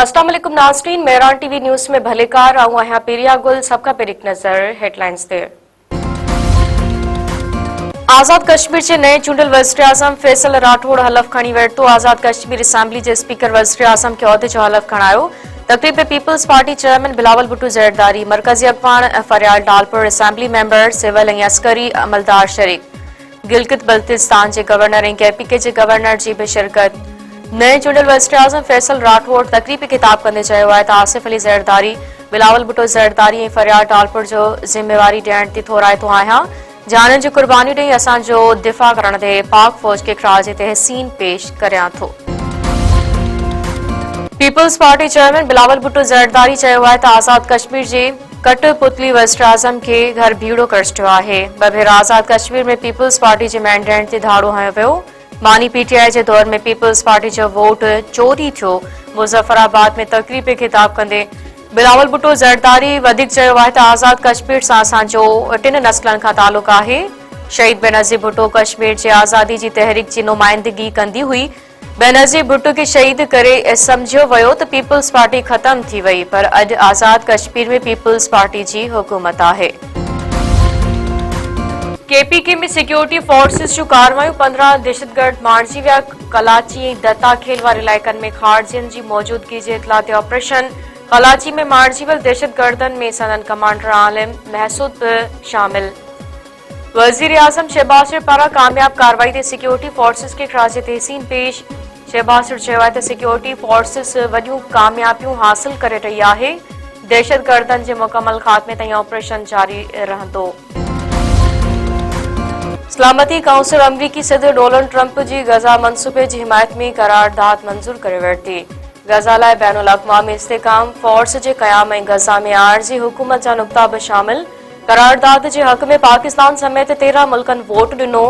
अस्सलाम वालेकुम नाज़रीन, मेहरान टीवी न्यूज़ में भलेकार आऊं आहियां पेरिया गुल। सबका पेरिक नज़र हेडलाइंस ते। आज़ाद कश्मीर के नए चूंडल वज़ीर आज़म फैसल राठौड़ हलफ खणी वरितो। आज़ाद कश्मीर असेंबली के स्पीकर वज़ीर आज़म के उहदे जो हलफ खणायो। तकरीब में peoples party chairman Bilawal Bhutto Zardari, मरकजी अगवान Faryal Talpur, assembly member civil ऐं अस्करी अमलदार शरीक। गिलगित बल्तिस्तान के गवर्नर ऐं KPK के गवर्नर की भी शिरकत। नए चूंडल वज़ीर आज़म फैसल राठौड़ तकरीब में खिताब कंदे चयो आहे त आसिफ अली ज़रदारी, बिलावल भुट्टो ज़रदारी ऐं फरियाल डालपुर जो जिम्मेवारी ॾियण ते थोराइतो आहियां। जाननि जी कुर्बानी ॾेई असांजो दिफ़ा करण ते पाक फौज के ख़राज तहसीन पेश करियां थो। Peoples party chairman Bilawal Bhutto Zardari चयो आहे त आज़ाद कश्मीर जे कठपुतली वज़ीर आज़म के घर भीड़ो करे छॾियो आहे। ॿ भेरा आज़ाद कश्मीर में पीपल्स पार्टी जे मैंडेट ते धाड़ो हयो वियो। मानी PTI जे दौर में पीपल्स पार्टी जो वोट चोरी थियो। मुज़फ्फराबाद में तकरीब में खिताब कंदे बिलावल भुट्टो ज़रदारी वधीक चयो आहे त आज़ाद कश्मीर सां असांजो 3 नस्लनि खां तालुक आहे। शहीद बेनज़ीर भुट्टो कश्मीर जे आज़ादी जी तहरीक जी नुमाइंदगी कंदी हुई। बेनज़ीर भुट्टो खे शहीद करे समझियो वियो त पीपल्स पार्टी ख़त्म थी वई, पर अॼु आज़ाद कश्मीर में पीपल्स पार्टी जी हुकूमत आहे। KPK में सिक्योरिटी फोर्सेस जो कार्रवाई 15 दहशतगर्द मारिजी विया। कलाची ऐं दत्ता खेल वारे इलाइक़नि में खारजियुनि जी मौजूदगी जे इतला ते ऑपरेशन। कलाची में मारिजी वियल दहशतगर्दनि में सदन कमांडर आलिम महसूद बि शामिल। वज़ीर आज़म शहबाज शरीफ पारां कामयाब कार्रवाई ते सिक्योरिटी फोर्सेस के ख़राज तहसीन पेश। शहबाज शरीफ चयो आहे त सिक्योरिटी फोर्सेस वॾियूं कामयाबियूं हासिल करे रही आहे। दहशतगर्दनि जे मुकमल ख़ात्मे ताईं ऑपरेशन जारी रहंदो। सलामती काउंसिल अमरीकी सदर डोनाल्ड ट्रंप की गज़ा मनसूबे की हिमायत में करारदाद मंजूर करे वरिती। गज़ा लाइ बैनुल अक़वामी इस्तेहकाम फोर्स के क़याम ऐं गज़ा में आरजी हुकूमत जा नुक़्ता भी शामिल। करारदाद के हक़ में पाकिस्तान समेत 13 मुल्कनि वोट ॾिनो।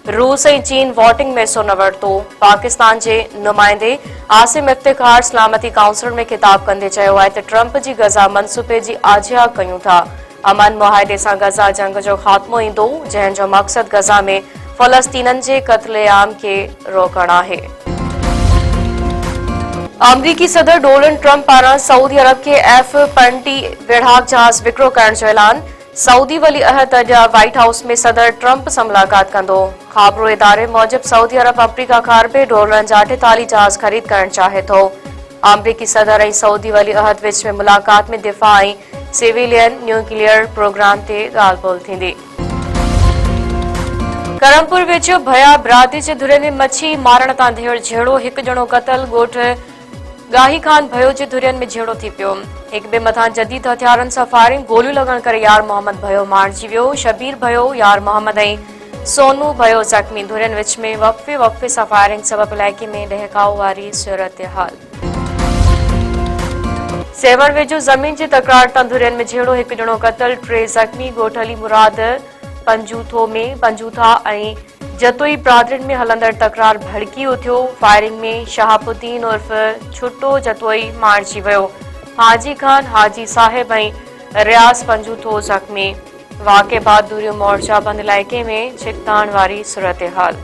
रूस ऐं चीन वोटिंग में हिस्सो न वरितो। पाकिस्तान के नुमाइंदे आसिम इफ्तिखार सलामती काउंसिल में खिताब कंदे चयो आहे त ट्रंप की गज़ा मनसूबे की आजिया कयूं था। अमन मुआहिदे सां गज़ा जंग जो ख़ात्मो ईंदो, जंहिंजो मक़सद गज़ा में फ़लस्तीननि जे क़त्लेआम के रोकण आहे। अमरीकी सदर डोनाल्ड ट्रंप पारां सऊदी अरब के F-20 विरहाक जहाज विकिरो करण जो ऐलान। सऊदी वली अहद अॼु व्हाइट हाउस में सदर ट्रंप सां मुलाक़ात कंदो। ख़ाबरो इदारे मूजिब सऊदी अरब अफ्रीका खां अरबे डॉलरनि जा 48 जहाज ख़रीद करण चाहे थो। अमरीकी सदर ऐं सऊदी वली अहद विच में मुलाक़ात में दिफ़ा ऐं सिविलियन न्यूक्लियर प्रोग्राम ते ॻाल्हि ॿोल थींदी। करमपुर विच भया बिरादरी जे धुरे में मच्छी मारण तां झेड़ो, हिकु ॼणो क़तल। ॻोठ गाही खान भयो जे धुरियनि में झेड़ो थी पियो। हिक ॿिए मथां जदीद हथियारनि सां फायरिंग, गोलियूं लॻण करे यार मोहम्मद भयो मारिजी वियो। शबीर भयो, यार मोहम्मद ऐं सोनू भयो ज़ख़्मी। धुरियनि विच में वक़्फ़े सां फायरिंग सबब इलाइक़े में दहकाउ वारी सूरत हाल। सेवर वेझो ज़मीन जी तकरार तां धुरियनि में झेड़ो, हिकु ॼणो क़तल, 3 ज़ख़्मी। ॻोठ अली मुराद पंजूथा ऐं जतोई बिरादरियुनि में हलंदड़ तकरार भड़की उथियो। फायरिंग में शहाबुद्दीन उर्फ छुट्टो जतोई मारिजी वियो। हाजी खान, हाजी साहिब ऐं रियाज़ पंजूथो ज़ख़्मी। वाक़े बाद दूरियो मोर्चा बंद इलाइक़े में छिकताण वारी सूरत हाल।